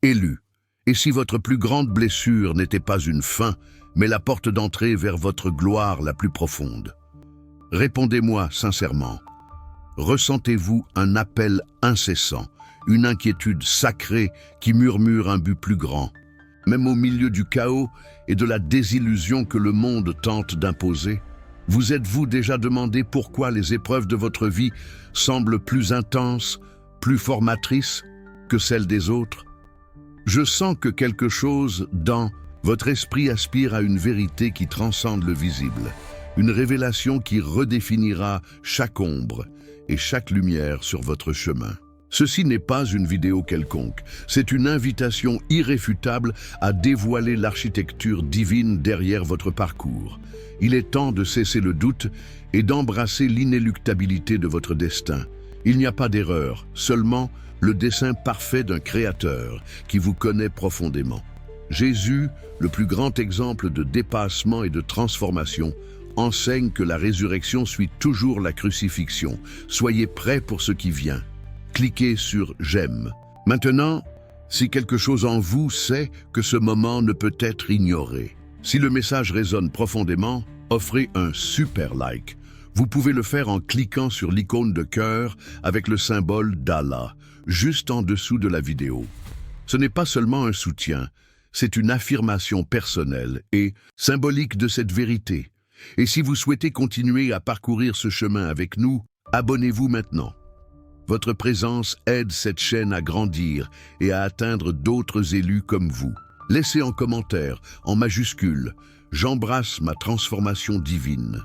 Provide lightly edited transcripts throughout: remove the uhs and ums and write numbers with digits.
Élu. Et si votre plus grande blessure n'était pas une fin, mais la porte d'entrée vers votre gloire la plus profonde? Répondez-moi sincèrement. Ressentez-vous un appel incessant, une inquiétude sacrée qui murmure un but plus grand, même au milieu du chaos et de la désillusion que le monde tente d'imposer? Vous êtes-vous déjà demandé pourquoi les épreuves de votre vie semblent plus intenses, plus formatrices que celles des autres? Je sens que quelque chose dans votre esprit aspire à une vérité qui transcende le visible, une révélation qui redéfinira chaque ombre et chaque lumière sur votre chemin. Ceci n'est pas une vidéo quelconque, c'est une invitation irréfutable à dévoiler l'architecture divine derrière votre parcours. Il est temps de cesser le doute et d'embrasser l'inéluctabilité de votre destin. Il n'y a pas d'erreur, seulement le dessein parfait d'un Créateur qui vous connaît profondément. Jésus, le plus grand exemple de dépassement et de transformation, enseigne que la résurrection suit toujours la crucifixion. Soyez prêts pour ce qui vient. Cliquez sur « J'aime ». Maintenant, si quelque chose en vous sait que ce moment ne peut être ignoré. Si le message résonne profondément, offrez un super like. Vous pouvez le faire en cliquant sur l'icône de cœur avec le symbole d'Allah, juste en dessous de la vidéo. Ce n'est pas seulement un soutien, c'est une affirmation personnelle et symbolique de cette vérité. Et si vous souhaitez continuer à parcourir ce chemin avec nous, abonnez-vous maintenant. Votre présence aide cette chaîne à grandir et à atteindre d'autres élus comme vous. Laissez en commentaire, en majuscule, « J'embrasse ma transformation divine ».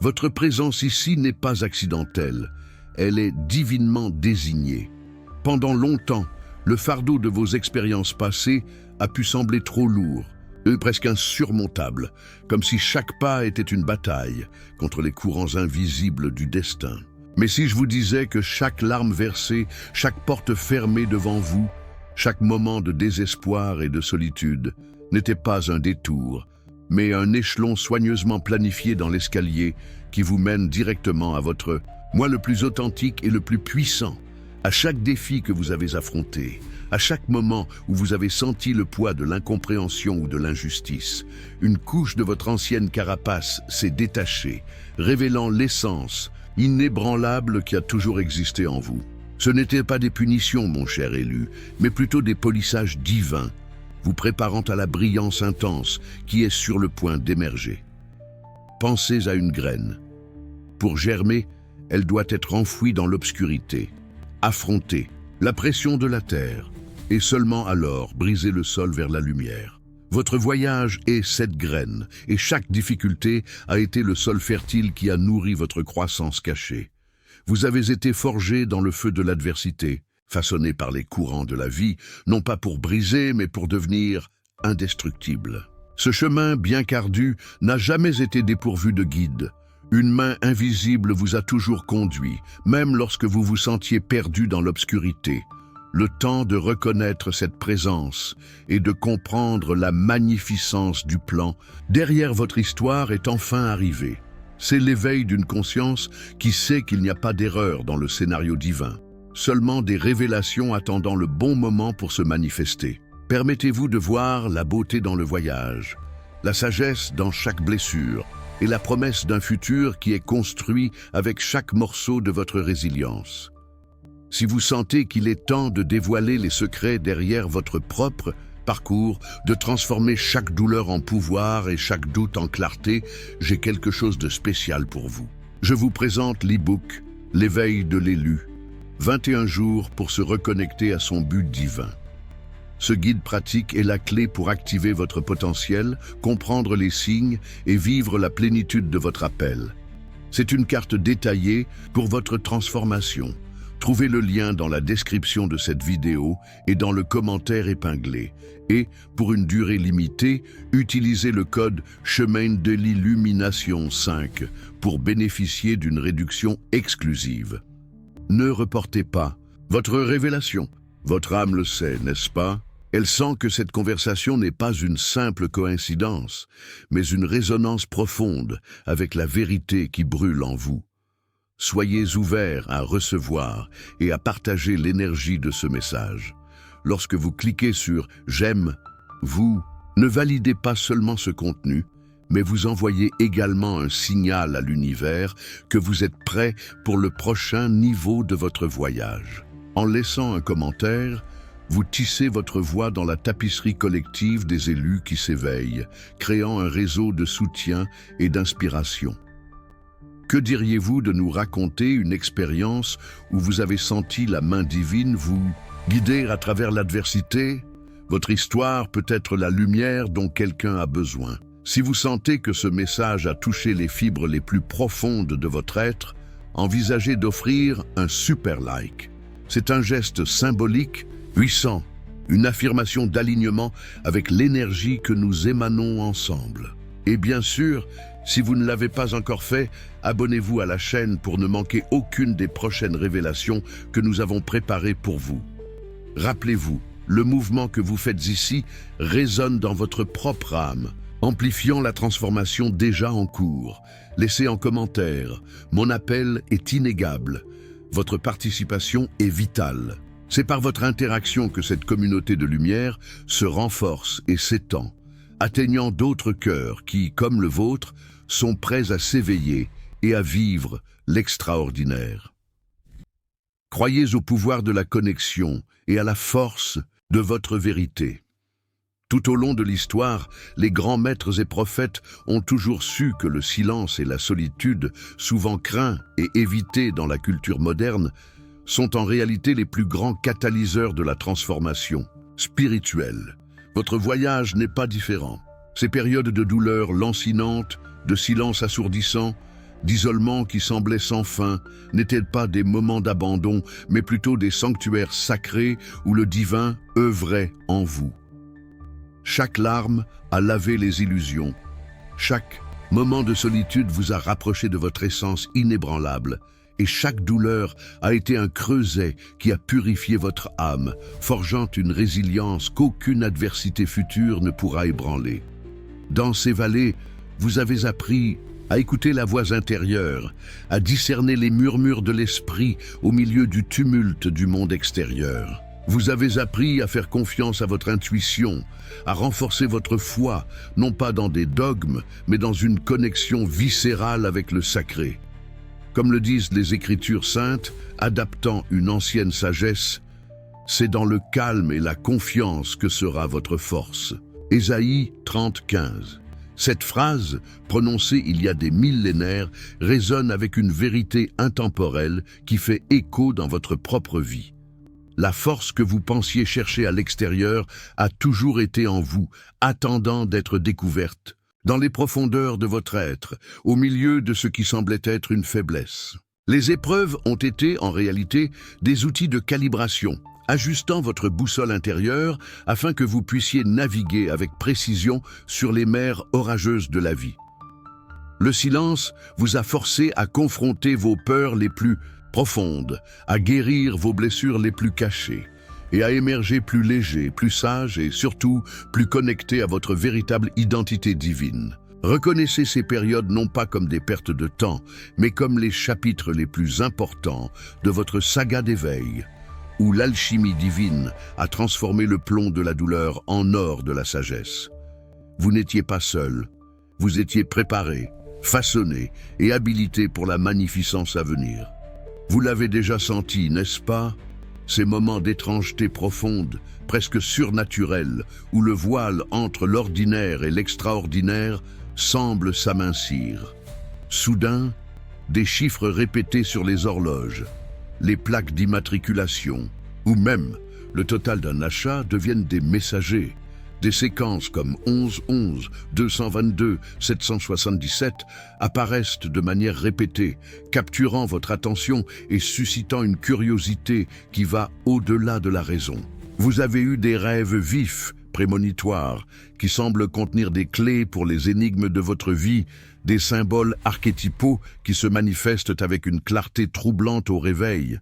Votre présence ici n'est pas accidentelle, elle est divinement désignée. Pendant longtemps, le fardeau de vos expériences passées a pu sembler trop lourd, presque insurmontable, comme si chaque pas était une bataille contre les courants invisibles du destin. Mais si je vous disais que chaque larme versée, chaque porte fermée devant vous, chaque moment de désespoir et de solitude n'était pas un détour, mais un échelon soigneusement planifié dans l'escalier qui vous mène directement à votre moi le plus authentique et le plus puissant, à chaque défi que vous avez affronté, à chaque moment où vous avez senti le poids de l'incompréhension ou de l'injustice, une couche de votre ancienne carapace s'est détachée, révélant l'essence inébranlable qui a toujours existé en vous. Ce n'étaient pas des punitions, mon cher élu, mais plutôt des polissages divins, vous préparant à la brillance intense qui est sur le point d'émerger. Pensez à une graine. Pour germer, elle doit être enfouie dans l'obscurité, affronter la pression de la terre, et seulement alors briser le sol vers la lumière. Votre voyage est cette graine, et chaque difficulté a été le sol fertile qui a nourri votre croissance cachée. Vous avez été forgé dans le feu de l'adversité, façonné par les courants de la vie, non pas pour briser, mais pour devenir indestructible. Ce chemin, bien qu'ardu, n'a jamais été dépourvu de guide. Une main invisible vous a toujours conduit, même lorsque vous vous sentiez perdu dans l'obscurité. Le temps de reconnaître cette présence et de comprendre la magnificence du plan derrière votre histoire est enfin arrivé. C'est l'éveil d'une conscience qui sait qu'il n'y a pas d'erreur dans le scénario divin, seulement des révélations attendant le bon moment pour se manifester. Permettez-vous de voir la beauté dans le voyage, la sagesse dans chaque blessure et la promesse d'un futur qui est construit avec chaque morceau de votre résilience. Si vous sentez qu'il est temps de dévoiler les secrets derrière votre propre parcours, de transformer chaque douleur en pouvoir et chaque doute en clarté, j'ai quelque chose de spécial pour vous. Je vous présente l'e-book « L'éveil de l'élu », 21 jours pour se reconnecter à son but divin. Ce guide pratique est la clé pour activer votre potentiel, comprendre les signes et vivre la plénitude de votre appel. C'est une carte détaillée pour votre transformation. Trouvez le lien dans la description de cette vidéo et dans le commentaire épinglé. Et, pour une durée limitée, utilisez le code Chemin de l'Illumination 5 pour bénéficier d'une réduction exclusive. Ne reportez pas votre révélation. Votre âme le sait, n'est-ce pas? Elle sent que cette conversation n'est pas une simple coïncidence, mais une résonance profonde avec la vérité qui brûle en vous. Soyez ouverts à recevoir et à partager l'énergie de ce message. lorsque vous cliquez sur « J'aime », vous ne validez pas seulement ce contenu, mais vous envoyez également un signal à l'univers que vous êtes prêt pour le prochain niveau de votre voyage. En laissant un commentaire, vous tissez votre voix dans la tapisserie collective des élus qui s'éveillent, créant un réseau de soutien et d'inspiration. Que diriez-vous de nous raconter une expérience où vous avez senti la main divine vous guider à travers l'adversité? Votre histoire peut être la lumière dont quelqu'un a besoin. Si vous sentez que ce message a touché les fibres les plus profondes de votre être, envisagez d'offrir un super like. C'est un geste symbolique, puissant, une affirmation d'alignement avec l'énergie que nous émanons ensemble. Et bien sûr, si vous ne l'avez pas encore fait, abonnez-vous à la chaîne pour ne manquer aucune des prochaines révélations que nous avons préparées pour vous. Rappelez-vous, le mouvement que vous faites ici résonne dans votre propre âme, amplifiant la transformation déjà en cours. Laissez en commentaire, mon appel est inégable. Votre participation est vitale. C'est par votre interaction que cette communauté de lumière se renforce et s'étend, atteignant d'autres cœurs qui, comme le vôtre, sont prêts à s'éveiller et à vivre l'extraordinaire. Croyez au pouvoir de la connexion et à la force de votre vérité. Tout au long de l'histoire, les grands maîtres et prophètes ont toujours su que le silence et la solitude, souvent craints et évités dans la culture moderne, sont en réalité les plus grands catalyseurs de la transformation spirituelle. Votre voyage n'est pas différent. Ces périodes de douleur lancinante, de silence assourdissant, d'isolement qui semblait sans fin, n'étaient pas des moments d'abandon, mais plutôt des sanctuaires sacrés où le divin œuvrait en vous. Chaque larme a lavé les illusions. Chaque moment de solitude vous a rapproché de votre essence inébranlable. Et chaque douleur a été un creuset qui a purifié votre âme, forgeant une résilience qu'aucune adversité future ne pourra ébranler. Dans ces vallées, vous avez appris à écouter la voix intérieure, à discerner les murmures de l'esprit au milieu du tumulte du monde extérieur. Vous avez appris à faire confiance à votre intuition, à renforcer votre foi, non pas dans des dogmes, mais dans une connexion viscérale avec le sacré. Comme le disent les Écritures saintes, adaptant une ancienne sagesse, c'est dans le calme et la confiance que sera votre force. Ésaïe 30:15. Cette phrase, prononcée il y a des millénaires, résonne avec une vérité intemporelle qui fait écho dans votre propre vie. La force que vous pensiez chercher à l'extérieur a toujours été en vous, attendant d'être découverte, dans les profondeurs de votre être, au milieu de ce qui semblait être une faiblesse. Les épreuves ont été, en réalité, des outils de calibration, ajustant votre boussole intérieure afin que vous puissiez naviguer avec précision sur les mers orageuses de la vie. Le silence vous a forcé à confronter vos peurs les plus profondes, à guérir vos blessures les plus cachées, et à émerger plus léger, plus sage et surtout plus connecté à votre véritable identité divine. Reconnaissez ces périodes non pas comme des pertes de temps, mais comme les chapitres les plus importants de votre saga d'éveil, où l'alchimie divine a transformé le plomb de la douleur en or de la sagesse. Vous n'étiez pas seul, vous étiez préparé, façonné et habilité pour la magnificence à venir. Vous l'avez déjà senti, n'est-ce pas? Ces moments d'étrangeté profonde, presque surnaturels, où le voile entre l'ordinaire et l'extraordinaire semble s'amincir. Soudain, des chiffres répétés sur les horloges, les plaques d'immatriculation, ou même le total d'un achat deviennent des messagers. Des séquences comme 11 11, 222, 777 apparaissent de manière répétée, capturant votre attention et suscitant une curiosité qui va au-delà de la raison. Vous avez eu des rêves vifs, prémonitoires, qui semblent contenir des clés pour les énigmes de votre vie, des symboles archétypaux qui se manifestent avec une clarté troublante au réveil,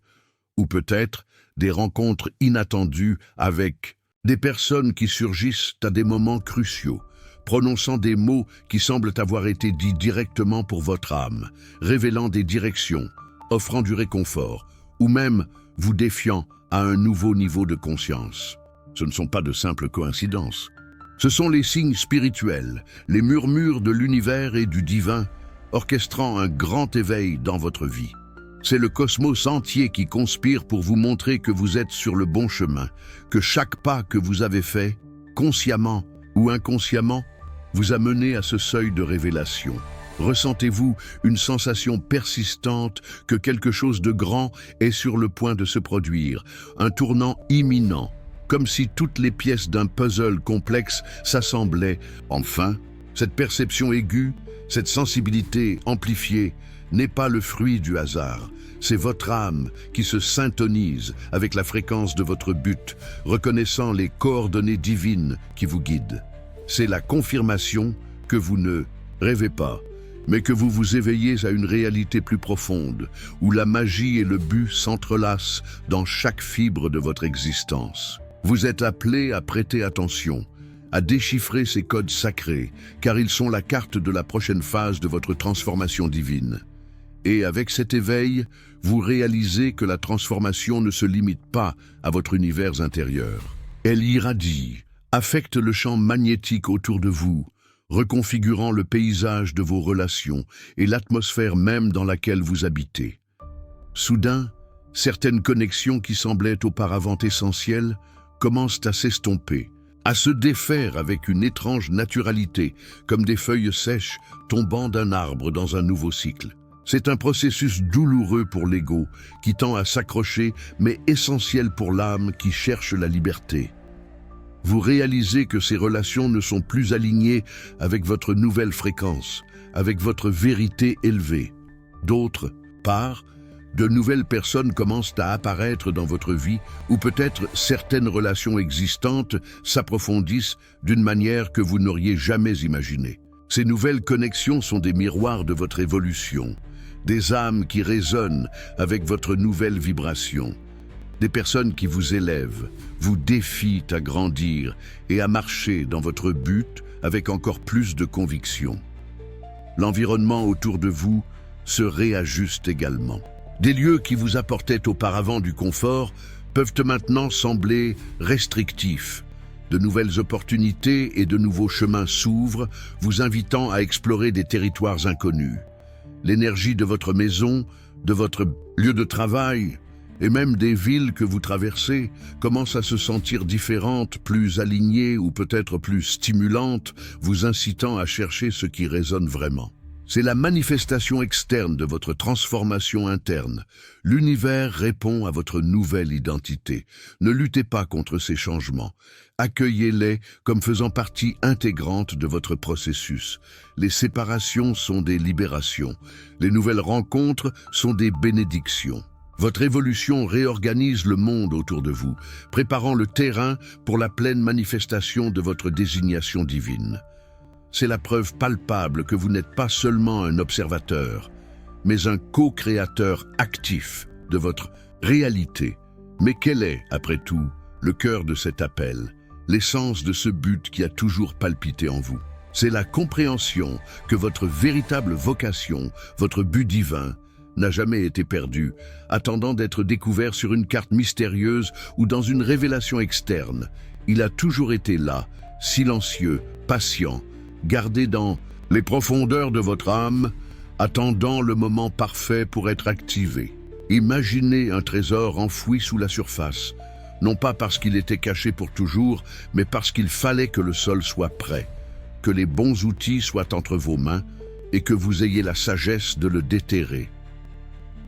ou peut-être des rencontres inattendues avec des personnes qui surgissent à des moments cruciaux, prononçant des mots qui semblent avoir été dits directement pour votre âme, révélant des directions, offrant du réconfort, ou même vous défiant à un nouveau niveau de conscience. Ce ne sont pas de simples coïncidences. Ce sont les signes spirituels, les murmures de l'univers et du divin, orchestrant un grand éveil dans votre vie. C'est le cosmos entier qui conspire pour vous montrer que vous êtes sur le bon chemin, que chaque pas que vous avez fait, consciemment ou inconsciemment, vous a mené à ce seuil de révélation. Ressentez-vous une sensation persistante que quelque chose de grand est sur le point de se produire, un tournant imminent, comme si toutes les pièces d'un puzzle complexe s'assemblaient. Enfin, cette perception aiguë, cette sensibilité amplifiée, n'est pas le fruit du hasard. C'est votre âme qui se syntonise avec la fréquence de votre but, reconnaissant les coordonnées divines qui vous guident. C'est la confirmation que vous ne rêvez pas, mais que vous vous éveillez à une réalité plus profonde, où la magie et le but s'entrelacent dans chaque fibre de votre existence. Vous êtes appelé à prêter attention, à déchiffrer ces codes sacrés, car ils sont la carte de la prochaine phase de votre transformation divine. Et avec cet éveil, vous réalisez que la transformation ne se limite pas à votre univers intérieur. Elle irradie, affecte le champ magnétique autour de vous, reconfigurant le paysage de vos relations et l'atmosphère même dans laquelle vous habitez. Soudain, certaines connexions qui semblaient auparavant essentielles commencent à s'estomper, à se défaire avec une étrange naturalité, comme des feuilles sèches tombant d'un arbre dans un nouveau cycle. C'est un processus douloureux pour l'ego qui tend à s'accrocher, mais essentiel pour l'âme qui cherche la liberté. Vous réalisez que ces relations ne sont plus alignées avec votre nouvelle fréquence, avec votre vérité élevée. D'autre part, de nouvelles personnes commencent à apparaître dans votre vie, ou peut-être certaines relations existantes s'approfondissent d'une manière que vous n'auriez jamais imaginée. Ces nouvelles connexions sont des miroirs de votre évolution, des âmes qui résonnent avec votre nouvelle vibration. Des personnes qui vous élèvent, vous défient à grandir et à marcher dans votre but avec encore plus de conviction. L'environnement autour de vous se réajuste également. Des lieux qui vous apportaient auparavant du confort peuvent maintenant sembler restrictifs. De nouvelles opportunités et de nouveaux chemins s'ouvrent, vous invitant à explorer des territoires inconnus. L'énergie de votre maison, de votre lieu de travail, et même des villes que vous traversez commencent à se sentir différentes, plus alignées ou peut-être plus stimulantes, vous incitant à chercher ce qui résonne vraiment. C'est la manifestation externe de votre transformation interne. L'univers répond à votre nouvelle identité. Ne luttez pas contre ces changements. Accueillez-les comme faisant partie intégrante de votre processus. Les séparations sont des libérations. Les nouvelles rencontres sont des bénédictions. Votre évolution réorganise le monde autour de vous, préparant le terrain pour la pleine manifestation de votre désignation divine. C'est la preuve palpable que vous n'êtes pas seulement un observateur, mais un co-créateur actif de votre réalité. Mais quel est, après tout, le cœur de cet appel, l'essence de ce but qui a toujours palpité en vous? C'est la compréhension que votre véritable vocation, votre but divin, n'a jamais été perdu, attendant d'être découvert sur une carte mystérieuse ou dans une révélation externe. Il a toujours été là, silencieux, patient, gardé dans les profondeurs de votre âme, attendant le moment parfait pour être activé. Imaginez un trésor enfoui sous la surface, non pas parce qu'il était caché pour toujours, mais parce qu'il fallait que le sol soit prêt, que les bons outils soient entre vos mains et que vous ayez la sagesse de le déterrer.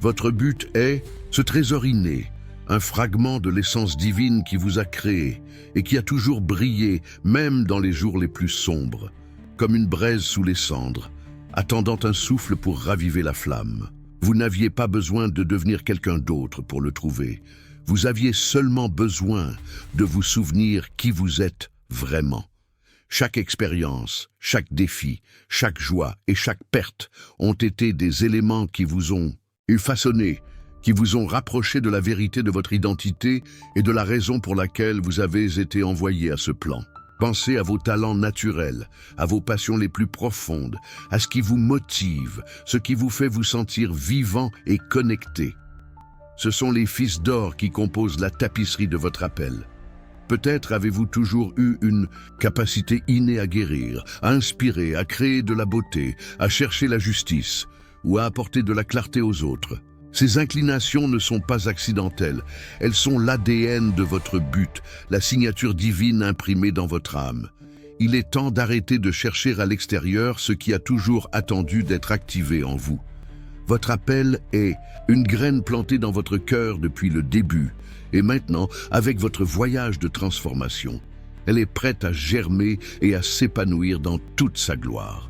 Votre but est ce trésor inné, un fragment de l'essence divine qui vous a créé et qui a toujours brillé, même dans les jours les plus sombres, comme une braise sous les cendres, attendant un souffle pour raviver la flamme. Vous n'aviez pas besoin de devenir quelqu'un d'autre pour le trouver. Vous aviez seulement besoin de vous souvenir qui vous êtes vraiment. Chaque expérience, chaque défi, chaque joie et chaque perte ont été des éléments qui vous ont façonné, qui vous ont rapproché de la vérité de votre identité et de la raison pour laquelle vous avez été envoyé à ce plan. Pensez à vos talents naturels, à vos passions les plus profondes, à ce qui vous motive, ce qui vous fait vous sentir vivant et connecté. Ce sont les fils d'or qui composent la tapisserie de votre appel. Peut-être avez-vous toujours eu une capacité innée à guérir, à inspirer, à créer de la beauté, à chercher la justice ou à apporter de la clarté aux autres. Ces inclinations ne sont pas accidentelles, elles sont l'ADN de votre but, la signature divine imprimée dans votre âme. Il est temps d'arrêter de chercher à l'extérieur ce qui a toujours attendu d'être activé en vous. Votre appel est une graine plantée dans votre cœur depuis le début, et maintenant, avec votre voyage de transformation, elle est prête à germer et à s'épanouir dans toute sa gloire.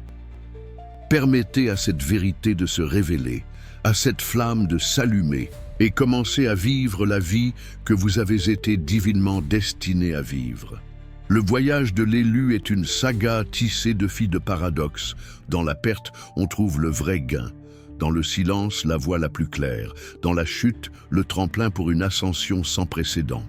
Permettez à cette vérité de se révéler, à cette flamme de s'allumer et commencez à vivre la vie que vous avez été divinement destiné à vivre. Le voyage de l'élu est une saga tissée de fils de paradoxes. Dans la perte, on trouve le vrai gain. Dans le silence, la voie la plus claire. Dans la chute, le tremplin pour une ascension sans précédent.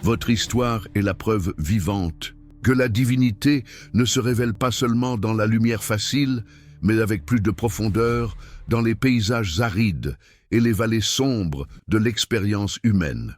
Votre histoire est la preuve vivante que la divinité ne se révèle pas seulement dans la lumière facile, mais avec plus de profondeur, dans les paysages arides et les vallées sombres de l'expérience humaine.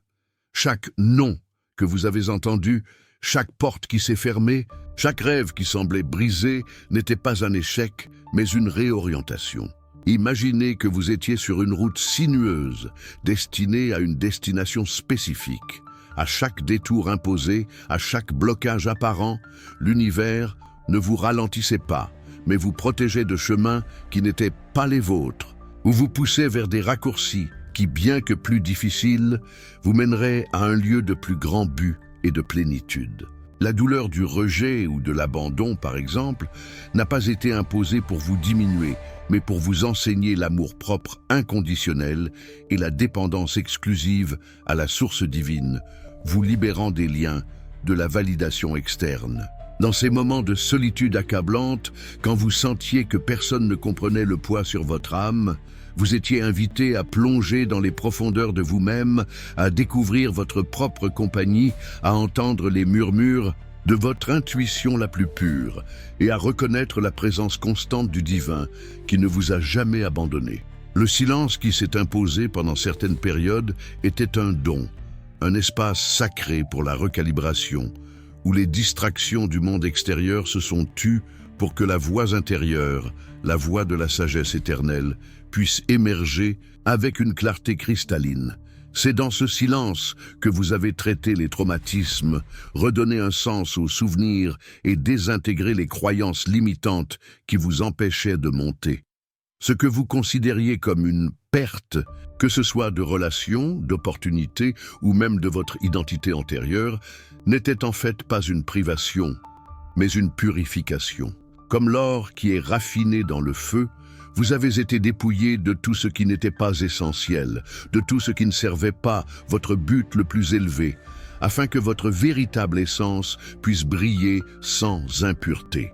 Chaque non que vous avez entendu, chaque porte qui s'est fermée, chaque rêve qui semblait brisé n'était pas un échec, mais une réorientation. Imaginez que vous étiez sur une route sinueuse, destinée à une destination spécifique. À chaque détour imposé, à chaque blocage apparent, l'univers ne vous ralentissait pas, mais vous protégeait de chemins qui n'étaient pas les vôtres, ou vous poussait vers des raccourcis qui, bien que plus difficiles, vous mèneraient à un lieu de plus grand but et de plénitude. La douleur du rejet ou de l'abandon, par exemple, n'a pas été imposée pour vous diminuer, mais pour vous enseigner l'amour-propre inconditionnel et la dépendance exclusive à la source divine, vous libérant des liens, de la validation externe. Dans ces moments de solitude accablante, quand vous sentiez que personne ne comprenait le poids sur votre âme, vous étiez invité à plonger dans les profondeurs de vous-même, à découvrir votre propre compagnie, à entendre les murmures de votre intuition la plus pure et à reconnaître la présence constante du divin qui ne vous a jamais abandonné. Le silence qui s'est imposé pendant certaines périodes était un don, un espace sacré pour la recalibration, où les distractions du monde extérieur se sont tues pour que la voix intérieure, la voix de la sagesse éternelle, puisse émerger avec une clarté cristalline. C'est dans ce silence que vous avez traité les traumatismes, redonné un sens aux souvenirs et désintégré les croyances limitantes qui vous empêchaient de monter. Ce que vous considériez comme une perte, que ce soit de relations, d'opportunités ou même de votre identité antérieure, n'était en fait pas une privation, mais une purification. Comme l'or qui est raffiné dans le feu, vous avez été dépouillé de tout ce qui n'était pas essentiel, de tout ce qui ne servait pas votre but le plus élevé, afin que votre véritable essence puisse briller sans impureté.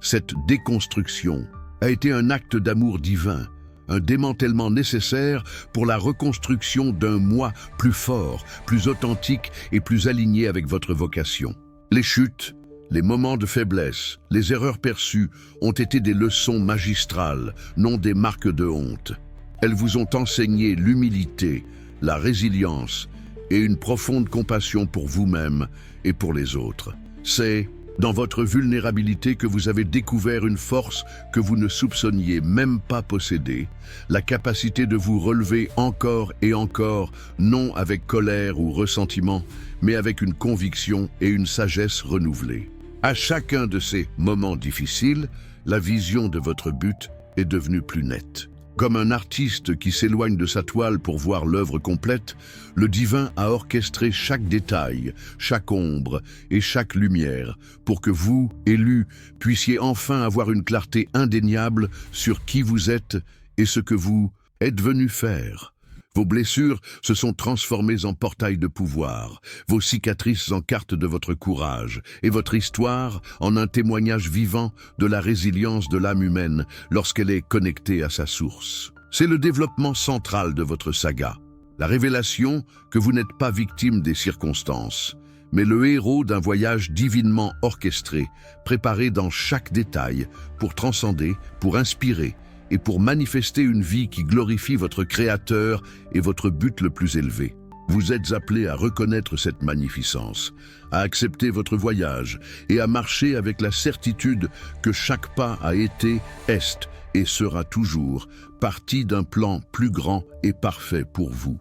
Cette déconstruction a été un acte d'amour divin, un démantèlement nécessaire pour la reconstruction d'un moi plus fort, plus authentique et plus aligné avec votre vocation. Les chutes, les moments de faiblesse, les erreurs perçues ont été des leçons magistrales, non des marques de honte. Elles vous ont enseigné l'humilité, la résilience et une profonde compassion pour vous-même et pour les autres. C'est dans votre vulnérabilité que vous avez découvert une force que vous ne soupçonniez même pas posséder, la capacité de vous relever encore et encore, non avec colère ou ressentiment, mais avec une conviction et une sagesse renouvelée. À chacun de ces moments difficiles, la vision de votre but est devenue plus nette. Comme un artiste qui s'éloigne de sa toile pour voir l'œuvre complète, le divin a orchestré chaque détail, chaque ombre et chaque lumière pour que vous, élus, puissiez enfin avoir une clarté indéniable sur qui vous êtes et ce que vous êtes venu faire. Vos blessures se sont transformées en portails de pouvoir, vos cicatrices en cartes de votre courage, et votre histoire en un témoignage vivant de la résilience de l'âme humaine lorsqu'elle est connectée à sa source. C'est le développement central de votre saga, la révélation que vous n'êtes pas victime des circonstances, mais le héros d'un voyage divinement orchestré, préparé dans chaque détail pour transcender, pour inspirer, et pour manifester une vie qui glorifie votre Créateur et votre but le plus élevé. Vous êtes appelé à reconnaître cette magnificence, à accepter votre voyage et à marcher avec la certitude que chaque pas a été, est et sera toujours partie d'un plan plus grand et parfait pour vous.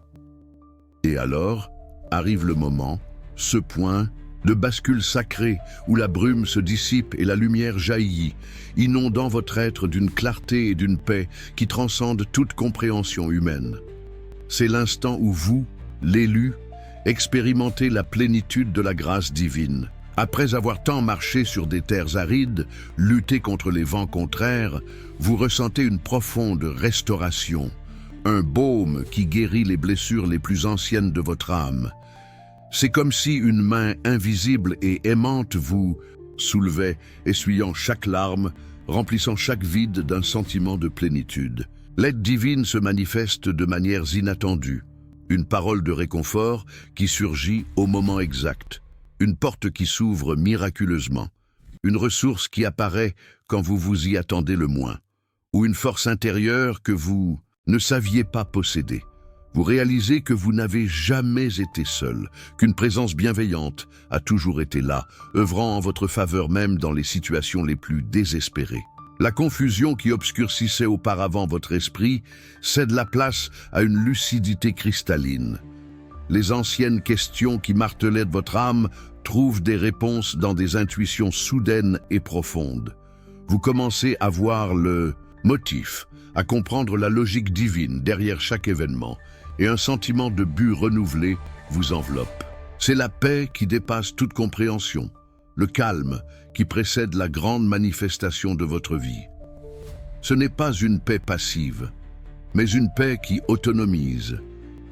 Et alors, arrive le moment, ce point, de bascule sacré où la brume se dissipe et la lumière jaillit, inondant votre être d'une clarté et d'une paix qui transcendent toute compréhension humaine. C'est l'instant où vous, l'élu, expérimentez la plénitude de la grâce divine. Après avoir tant marché sur des terres arides, lutté contre les vents contraires, vous ressentez une profonde restauration, un baume qui guérit les blessures les plus anciennes de votre âme. C'est comme si une main invisible et aimante vous soulevait, essuyant chaque larme, remplissant chaque vide d'un sentiment de plénitude. L'aide divine se manifeste de manières inattendues. Une parole de réconfort qui surgit au moment exact. Une porte qui s'ouvre miraculeusement. Une ressource qui apparaît quand vous vous y attendez le moins. Ou une force intérieure que vous ne saviez pas posséder. Vous réalisez que vous n'avez jamais été seul, qu'une présence bienveillante a toujours été là, œuvrant en votre faveur même dans les situations les plus désespérées. La confusion qui obscurcissait auparavant votre esprit cède la place à une lucidité cristalline. Les anciennes questions qui martelaient votre âme trouvent des réponses dans des intuitions soudaines et profondes. Vous commencez à voir le motif, à comprendre la logique divine derrière chaque événement, et un sentiment de but renouvelé vous enveloppe. C'est la paix qui dépasse toute compréhension, le calme qui précède la grande manifestation de votre vie. Ce n'est pas une paix passive, mais une paix qui autonomise,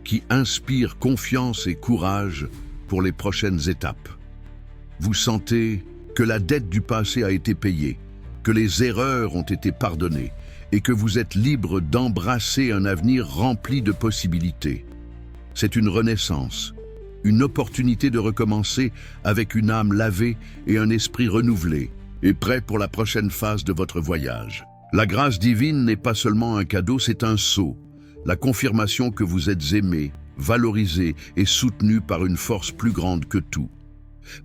qui inspire confiance et courage pour les prochaines étapes. Vous sentez que la dette du passé a été payée, que les erreurs ont été pardonnées et que vous êtes libre d'embrasser un avenir rempli de possibilités. C'est une renaissance, une opportunité de recommencer avec une âme lavée et un esprit renouvelé, et prêt pour la prochaine phase de votre voyage. La grâce divine n'est pas seulement un cadeau, c'est un sceau, la confirmation que vous êtes aimé, valorisé et soutenu par une force plus grande que tout.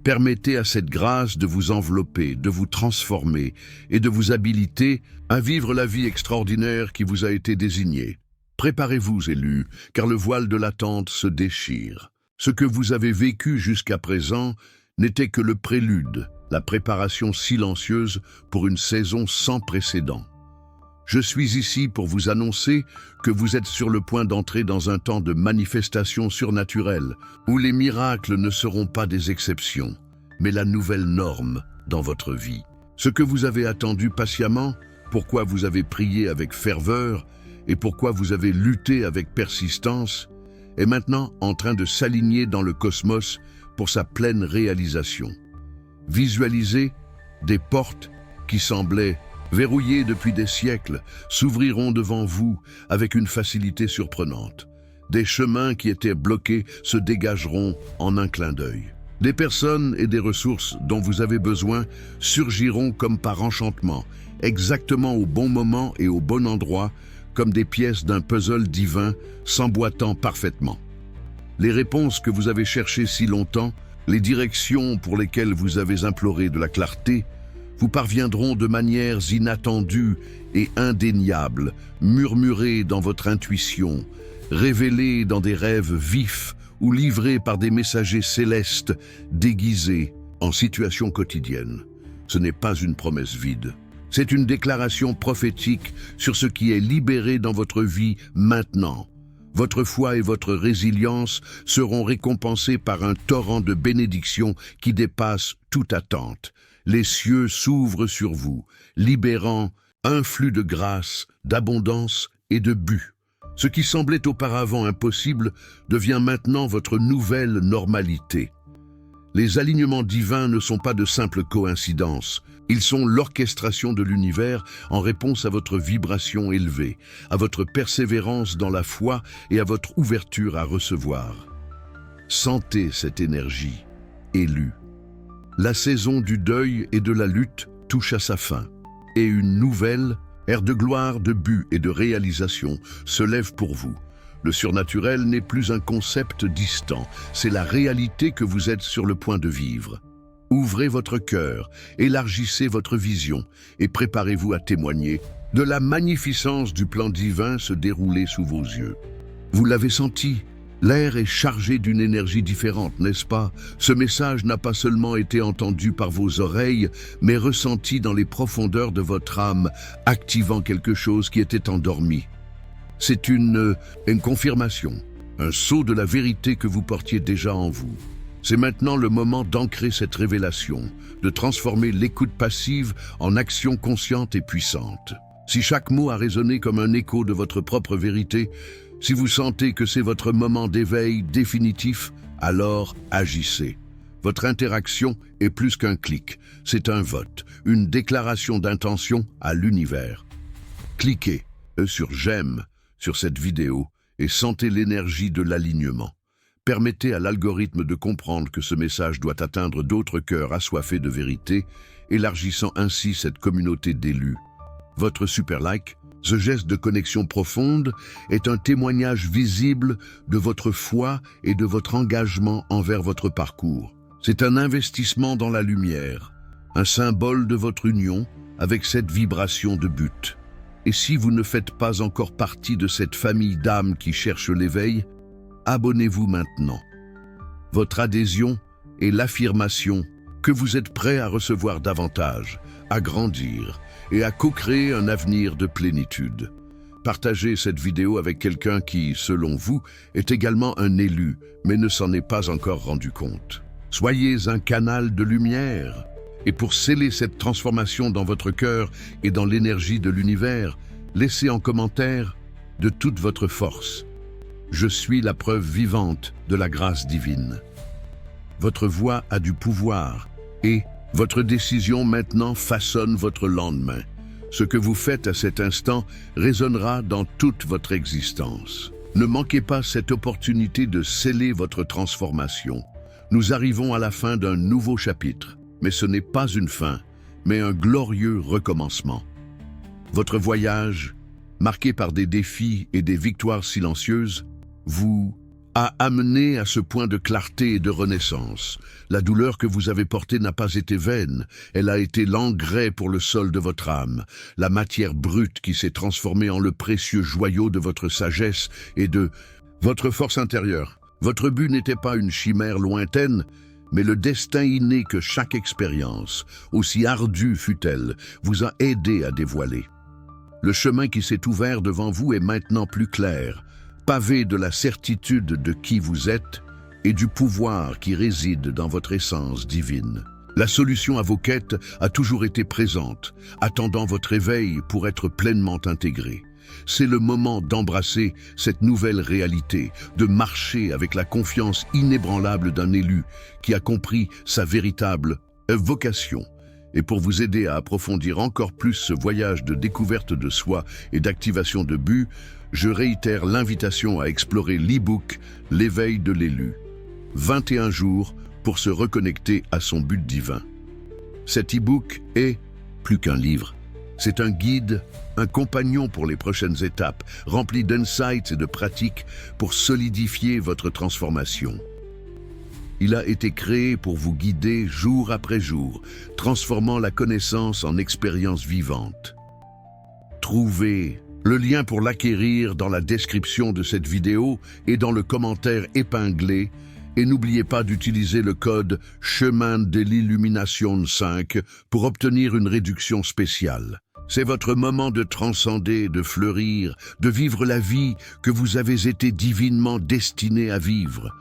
Permettez à cette grâce de vous envelopper, de vous transformer et de vous habiliter à vivre la vie extraordinaire qui vous a été désignée. Préparez-vous, élus, car le voile de l'attente se déchire. Ce que vous avez vécu jusqu'à présent n'était que le prélude, la préparation silencieuse pour une saison sans précédent. Je suis ici pour vous annoncer que vous êtes sur le point d'entrer dans un temps de manifestation surnaturelle, où les miracles ne seront pas des exceptions, mais la nouvelle norme dans votre vie. Ce que vous avez attendu patiemment, pourquoi vous avez prié avec ferveur et pourquoi vous avez lutté avec persistance, est maintenant en train de s'aligner dans le cosmos pour sa pleine réalisation. Visualisez des portes qui semblaient verrouillées depuis des siècles, s'ouvriront devant vous avec une facilité surprenante. Des chemins qui étaient bloqués se dégageront en un clin d'œil. Des personnes et des ressources dont vous avez besoin surgiront comme par enchantement, exactement au bon moment et au bon endroit, comme des pièces d'un puzzle divin s'emboîtant parfaitement. Les réponses que vous avez cherchées si longtemps, les directions pour lesquelles vous avez imploré de la clarté, vous parviendront de manières inattendues et indéniables, murmurées dans votre intuition, révélées dans des rêves vifs ou livrées par des messagers célestes déguisés en situation quotidienne. Ce n'est pas une promesse vide. C'est une déclaration prophétique sur ce qui est libéré dans votre vie maintenant. Votre foi et votre résilience seront récompensées par un torrent de bénédictions qui dépasse toute attente. Les cieux s'ouvrent sur vous, libérant un flux de grâce, d'abondance et de but. Ce qui semblait auparavant impossible devient maintenant votre nouvelle normalité. Les alignements divins ne sont pas de simples coïncidences. Ils sont l'orchestration de l'univers en réponse à votre vibration élevée, à votre persévérance dans la foi et à votre ouverture à recevoir. Sentez cette énergie, élue. La saison du deuil et de la lutte touche à sa fin, et une nouvelle ère de gloire, de but et de réalisation se lève pour vous. Le surnaturel n'est plus un concept distant, c'est la réalité que vous êtes sur le point de vivre. Ouvrez votre cœur, élargissez votre vision et préparez-vous à témoigner de la magnificence du plan divin se dérouler sous vos yeux. Vous l'avez senti, l'air est chargé d'une énergie différente, n'est-ce pas? Ce message n'a pas seulement été entendu par vos oreilles, mais ressenti dans les profondeurs de votre âme, activant quelque chose qui était endormi. C'est une confirmation, un sceau de la vérité que vous portiez déjà en vous. C'est maintenant le moment d'ancrer cette révélation, de transformer l'écoute passive en action consciente et puissante. Si chaque mot a résonné comme un écho de votre propre vérité, si vous sentez que c'est votre moment d'éveil définitif, alors agissez. Votre interaction est plus qu'un clic, c'est un vote, une déclaration d'intention à l'univers. Cliquez sur « J'aime » sur cette vidéo et sentez l'énergie de l'alignement. Permettez à l'algorithme de comprendre que ce message doit atteindre d'autres cœurs assoiffés de vérité, élargissant ainsi cette communauté d'élus. Votre super like, ce geste de connexion profonde, est un témoignage visible de votre foi et de votre engagement envers votre parcours. C'est un investissement dans la lumière, un symbole de votre union avec cette vibration de but. Et si vous ne faites pas encore partie de cette famille d'âmes qui cherche l'éveil, abonnez-vous maintenant. Votre adhésion est l'affirmation que vous êtes prêt à recevoir davantage, à grandir et à co-créer un avenir de plénitude. Partagez cette vidéo avec quelqu'un qui, selon vous, est également un élu, mais ne s'en est pas encore rendu compte. Soyez un canal de lumière. Et pour sceller cette transformation dans votre cœur et dans l'énergie de l'univers, laissez en commentaire de toute votre force. Je suis la preuve vivante de la grâce divine. Votre voix a du pouvoir et votre décision maintenant façonne votre lendemain. Ce que vous faites à cet instant résonnera dans toute votre existence. Ne manquez pas cette opportunité de sceller votre transformation. Nous arrivons à la fin d'un nouveau chapitre, mais ce n'est pas une fin, mais un glorieux recommencement. Votre voyage, marqué par des défis et des victoires silencieuses, vous a amené à ce point de clarté et de renaissance. La douleur que vous avez portée n'a pas été vaine, elle a été l'engrais pour le sol de votre âme, la matière brute qui s'est transformée en le précieux joyau de votre sagesse et de votre force intérieure. Votre but n'était pas une chimère lointaine, mais le destin inné que chaque expérience, aussi ardue fût-elle, vous a aidé à dévoiler. Le chemin qui s'est ouvert devant vous est maintenant plus clair, pavé de la certitude de qui vous êtes et du pouvoir qui réside dans votre essence divine. La solution à vos quêtes a toujours été présente, attendant votre éveil pour être pleinement intégrée. C'est le moment d'embrasser cette nouvelle réalité, de marcher avec la confiance inébranlable d'un élu qui a compris sa véritable vocation. Et pour vous aider à approfondir encore plus ce voyage de découverte de soi et d'activation de but, je réitère l'invitation à explorer l'e-book « L'éveil de l'élu ». 21 jours pour se reconnecter à son but divin. Cet e-book est plus qu'un livre. C'est un guide, un compagnon pour les prochaines étapes, rempli d'insights et de pratiques pour solidifier votre transformation. Il a été créé pour vous guider jour après jour, transformant la connaissance en expérience vivante. Trouvez le lien pour l'acquérir dans la description de cette vidéo et dans le commentaire épinglé, et n'oubliez pas d'utiliser le code Chemin de l'Illumination 5 pour obtenir une réduction spéciale. C'est votre moment de transcender, de fleurir, de vivre la vie que vous avez été divinement destiné à vivre.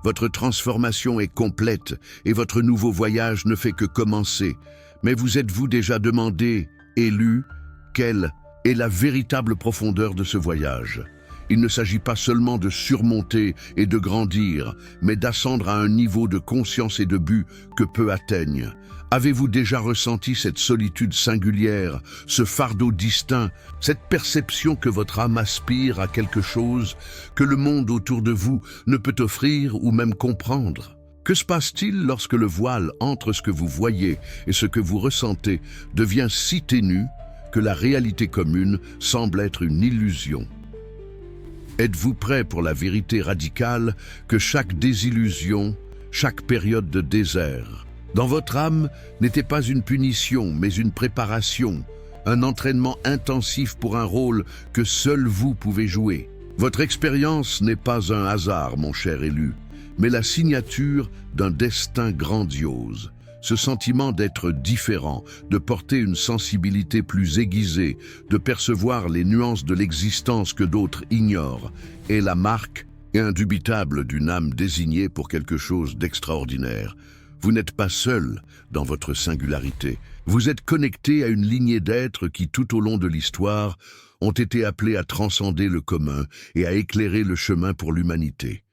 Votre transformation est complète et votre nouveau voyage ne fait que commencer. Mais vous êtes-vous déjà demandé, élu, quelle est la véritable profondeur de ce voyage? Il ne s'agit pas seulement de surmonter et de grandir, mais d'ascendre à un niveau de conscience et de but que peu atteignent. Avez-vous déjà ressenti cette solitude singulière, ce fardeau distinct, cette perception que votre âme aspire à quelque chose que le monde autour de vous ne peut offrir ou même comprendre? Que se passe-t-il lorsque le voile entre ce que vous voyez et ce que vous ressentez devient si ténu que la réalité commune semble être une illusion? Êtes-vous prêt pour la vérité radicale que chaque désillusion, chaque période de désert, dans votre âme n'était pas une punition, mais une préparation, un entraînement intensif pour un rôle que seul vous pouvez jouer? Votre expérience n'est pas un hasard, mon cher élu, mais la signature d'un destin grandiose. Ce sentiment d'être différent, de porter une sensibilité plus aiguisée, de percevoir les nuances de l'existence que d'autres ignorent, est la marque indubitable d'une âme désignée pour quelque chose d'extraordinaire. Vous n'êtes pas seul dans votre singularité. Vous êtes connecté à une lignée d'êtres qui, tout au long de l'histoire, ont été appelés à transcender le commun et à éclairer le chemin pour l'humanité.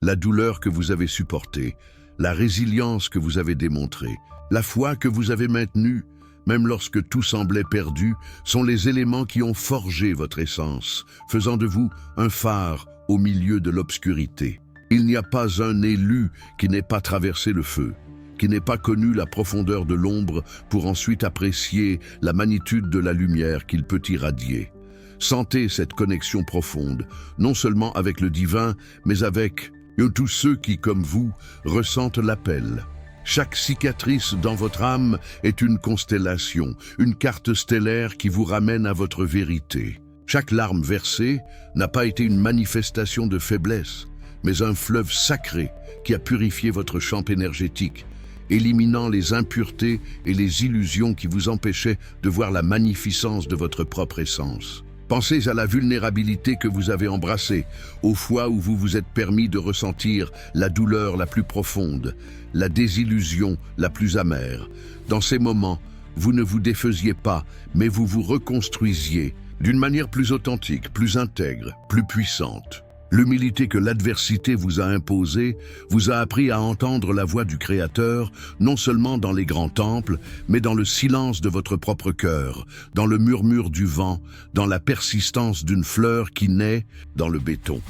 La douleur que vous avez supportée, la résilience que vous avez démontrée, la foi que vous avez maintenue, même lorsque tout semblait perdu, sont les éléments qui ont forgé votre essence, faisant de vous un phare au milieu de l'obscurité. Il n'y a pas un élu qui n'ait pas traversé le feu, qui n'ait pas connu la profondeur de l'ombre pour ensuite apprécier la magnitude de la lumière qu'il peut irradier. Sentez cette connexion profonde, non seulement avec le divin, mais avec tous ceux qui, comme vous, ressentent l'appel. Chaque cicatrice dans votre âme est une constellation, une carte stellaire qui vous ramène à votre vérité. Chaque larme versée n'a pas été une manifestation de faiblesse, mais un fleuve sacré qui a purifié votre champ énergétique, éliminant les impuretés et les illusions qui vous empêchaient de voir la magnificence de votre propre essence. Pensez à la vulnérabilité que vous avez embrassée, aux fois où vous vous êtes permis de ressentir la douleur la plus profonde, la désillusion la plus amère. Dans ces moments, vous ne vous défaisiez pas, mais vous vous reconstruisiez d'une manière plus authentique, plus intègre, plus puissante. L'humilité que l'adversité vous a imposée vous a appris à entendre la voix du Créateur, non seulement dans les grands temples, mais dans le silence de votre propre cœur, dans le murmure du vent, dans la persistance d'une fleur qui naît dans le béton.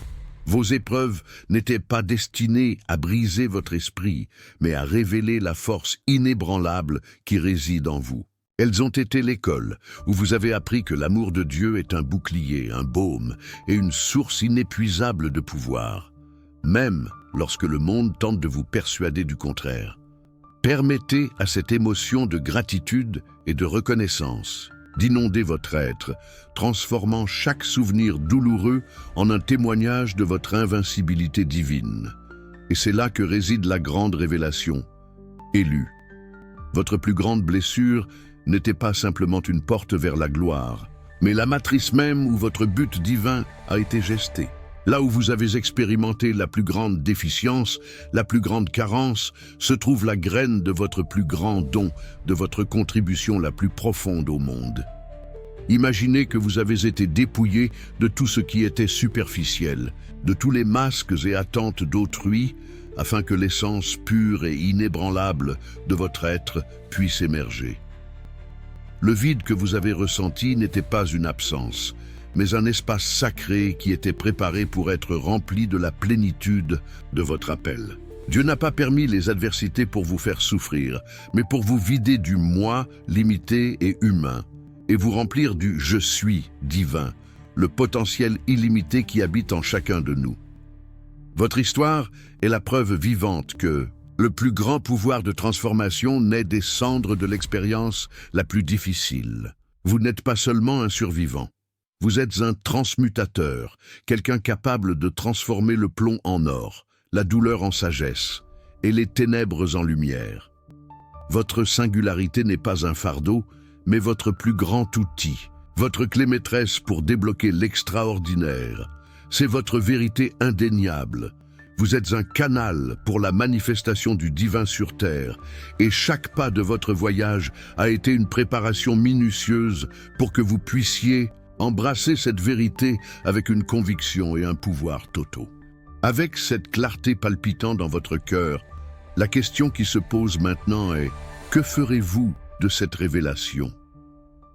Vos épreuves n'étaient pas destinées à briser votre esprit, mais à révéler la force inébranlable qui réside en vous. Elles ont été l'école, où vous avez appris que l'amour de Dieu est un bouclier, un baume et une source inépuisable de pouvoir, même lorsque le monde tente de vous persuader du contraire. Permettez à cette émotion de gratitude et de reconnaissance d'inonder votre être, transformant chaque souvenir douloureux en un témoignage de votre invincibilité divine. Et c'est là que réside la grande révélation. Élu, votre plus grande blessure n'était pas simplement une porte vers la gloire, mais la matrice même où votre but divin a été gesté. Là où vous avez expérimenté la plus grande déficience, la plus grande carence, se trouve la graine de votre plus grand don, de votre contribution la plus profonde au monde. Imaginez que vous avez été dépouillé de tout ce qui était superficiel, de tous les masques et attentes d'autrui, afin que l'essence pure et inébranlable de votre être puisse émerger. Le vide que vous avez ressenti n'était pas une absence, mais un espace sacré qui était préparé pour être rempli de la plénitude de votre appel. Dieu n'a pas permis les adversités pour vous faire souffrir, mais pour vous vider du moi limité et humain, et vous remplir du « je suis » divin, le potentiel illimité qui habite en chacun de nous. Votre histoire est la preuve vivante que le plus grand pouvoir de transformation naît des cendres de l'expérience la plus difficile. Vous n'êtes pas seulement un survivant. Vous êtes un transmutateur, quelqu'un capable de transformer le plomb en or, la douleur en sagesse et les ténèbres en lumière. Votre singularité n'est pas un fardeau, mais votre plus grand outil, votre clé maîtresse pour débloquer l'extraordinaire. C'est votre vérité indéniable. Vous êtes un canal pour la manifestation du divin sur terre, et chaque pas de votre voyage a été une préparation minutieuse pour que vous puissiez embrasser cette vérité avec une conviction et un pouvoir totaux. Avec cette clarté palpitant dans votre cœur, la question qui se pose maintenant est « Que ferez-vous de cette révélation?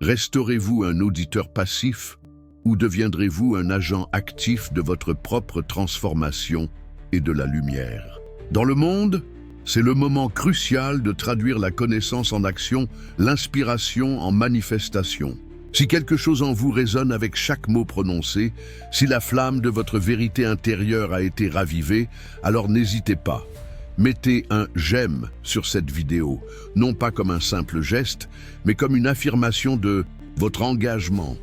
Resterez-vous un auditeur passif ou deviendrez-vous un agent actif de votre propre transformation et de la lumière? Dans le monde, c'est le moment crucial de traduire la connaissance en action, l'inspiration en manifestation. Si quelque chose en vous résonne avec chaque mot prononcé, si la flamme de votre vérité intérieure a été ravivée, alors n'hésitez pas. Mettez un « j'aime » sur cette vidéo, non pas comme un simple geste, mais comme une affirmation de votre engagement,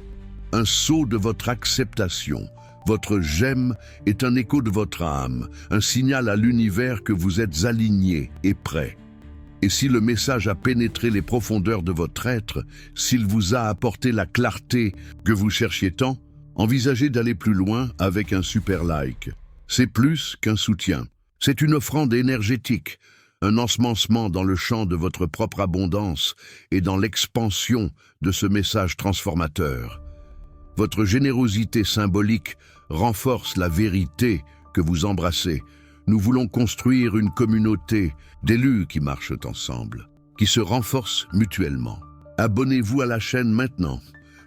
un sceau de votre acceptation. Votre « j'aime » est un écho de votre âme, un signal à l'univers que vous êtes aligné et prêt. Et si le message a pénétré les profondeurs de votre être, s'il vous a apporté la clarté que vous cherchiez tant, envisagez d'aller plus loin avec un super like. C'est plus qu'un soutien. C'est une offrande énergétique, un ensemencement dans le champ de votre propre abondance et dans l'expansion de ce message transformateur. Votre générosité symbolique renforce la vérité que vous embrassez. Nous voulons construire une communauté d'élus qui marchent ensemble, qui se renforcent mutuellement. Abonnez-vous à la chaîne maintenant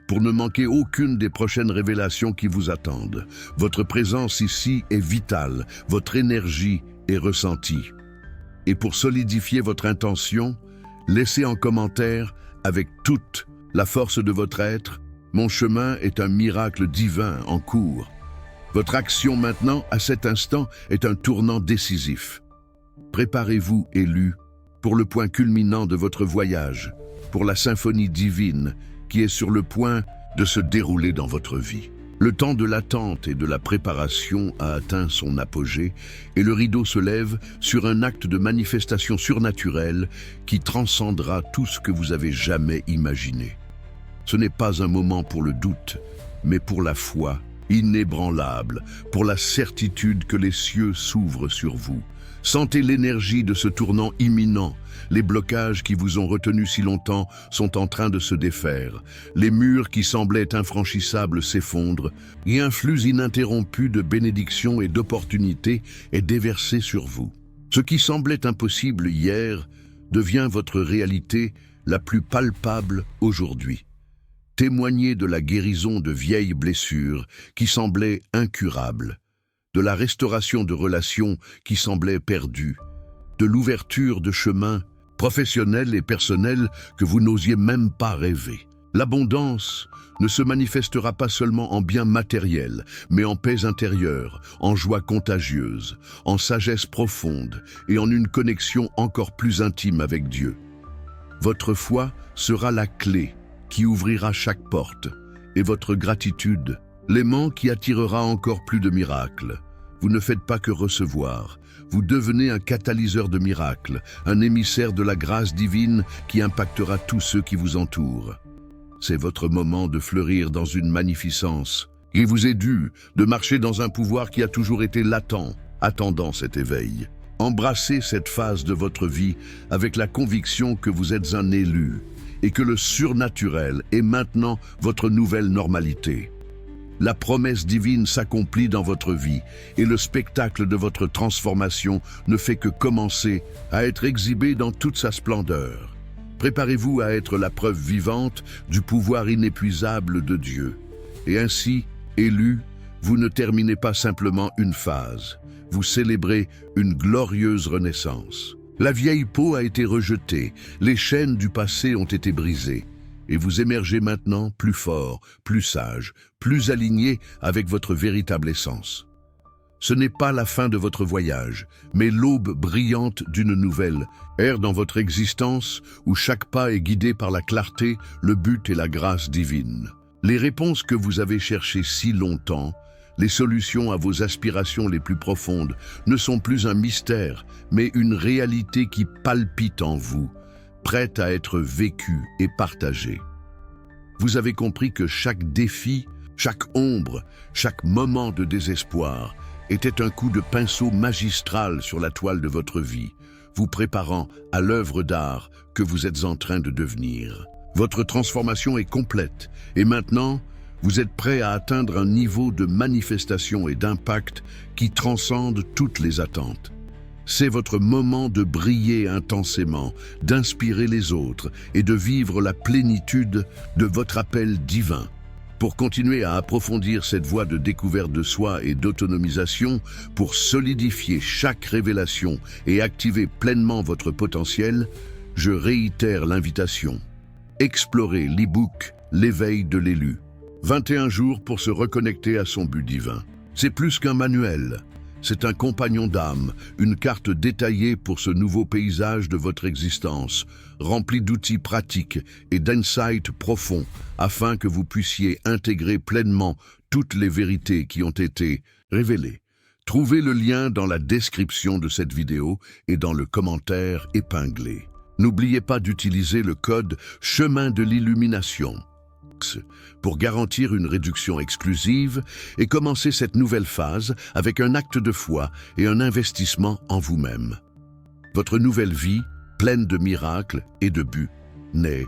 pour ne manquer aucune des prochaines révélations qui vous attendent. Votre présence ici est vitale, votre énergie est ressentie. Et pour solidifier votre intention, laissez en commentaire avec toute la force de votre être: mon chemin est un miracle divin en cours. Votre action maintenant, à cet instant, est un tournant décisif. Préparez-vous, élus, pour le point culminant de votre voyage, pour la symphonie divine qui est sur le point de se dérouler dans votre vie. Le temps de l'attente et de la préparation a atteint son apogée et le rideau se lève sur un acte de manifestation surnaturelle qui transcendra tout ce que vous avez jamais imaginé. Ce n'est pas un moment pour le doute, mais pour la foi inébranlable, pour la certitude que les cieux s'ouvrent sur vous. Sentez l'énergie de ce tournant imminent. Les blocages qui vous ont retenu si longtemps sont en train de se défaire. Les murs qui semblaient infranchissables s'effondrent et un flux ininterrompu de bénédictions et d'opportunités est déversé sur vous. Ce qui semblait impossible hier devient votre réalité la plus palpable aujourd'hui. Témoignez de la guérison de vieilles blessures qui semblaient incurables, de la restauration de relations qui semblaient perdues, de l'ouverture de chemins professionnels et personnels que vous n'osiez même pas rêver. L'abondance ne se manifestera pas seulement en biens matériels, mais en paix intérieure, en joie contagieuse, en sagesse profonde et en une connexion encore plus intime avec Dieu. Votre foi sera la clé qui ouvrira chaque porte, et votre gratitude, l'aimant qui attirera encore plus de miracles. Vous ne faites pas que recevoir, vous devenez un catalyseur de miracles, un émissaire de la grâce divine qui impactera tous ceux qui vous entourent. C'est votre moment de fleurir dans une magnificence. Il vous est dû de marcher dans un pouvoir qui a toujours été latent, attendant cet éveil. Embrassez cette phase de votre vie avec la conviction que vous êtes un élu, et que le surnaturel est maintenant votre nouvelle normalité. La promesse divine s'accomplit dans votre vie et le spectacle de votre transformation ne fait que commencer à être exhibé dans toute sa splendeur. Préparez-vous à être la preuve vivante du pouvoir inépuisable de Dieu. Et ainsi, élus, vous ne terminez pas simplement une phase, vous célébrez une glorieuse renaissance. La vieille peau a été rejetée, les chaînes du passé ont été brisées, et vous émergez maintenant plus fort, plus sage, plus aligné avec votre véritable essence. Ce n'est pas la fin de votre voyage, mais l'aube brillante d'une nouvelle ère dans votre existence où chaque pas est guidé par la clarté, le but et la grâce divine. Les réponses que vous avez cherchées si longtemps, les solutions à vos aspirations les plus profondes ne sont plus un mystère, mais une réalité qui palpite en vous, prête à être vécue et partagée. Vous avez compris que chaque défi, chaque ombre, chaque moment de désespoir était un coup de pinceau magistral sur la toile de votre vie, vous préparant à l'œuvre d'art que vous êtes en train de devenir. Votre transformation est complète et maintenant, vous êtes prêt à atteindre un niveau de manifestation et d'impact qui transcende toutes les attentes. C'est votre moment de briller intensément, d'inspirer les autres et de vivre la plénitude de votre appel divin. Pour continuer à approfondir cette voie de découverte de soi et d'autonomisation, pour solidifier chaque révélation et activer pleinement votre potentiel, je réitère l'invitation. Explorez l'e-book l'éveil de l'élu. 21 jours pour se reconnecter à son but divin. C'est plus qu'un manuel. C'est un compagnon d'âme, une carte détaillée pour ce nouveau paysage de votre existence, rempli d'outils pratiques et d'insights profonds, afin que vous puissiez intégrer pleinement toutes les vérités qui ont été révélées. Trouvez le lien dans la description de cette vidéo et dans le commentaire épinglé. N'oubliez pas d'utiliser le code Chemin de l'Illumination pour garantir une réduction exclusive et commencer cette nouvelle phase avec un acte de foi et un investissement en vous-même. Votre nouvelle vie, pleine de miracles et de buts, n'est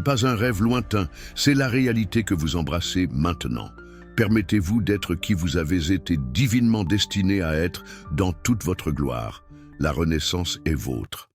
pas un rêve lointain, c'est la réalité que vous embrassez maintenant. Permettez-vous d'être qui vous avez été divinement destiné à être dans toute votre gloire. La renaissance est vôtre.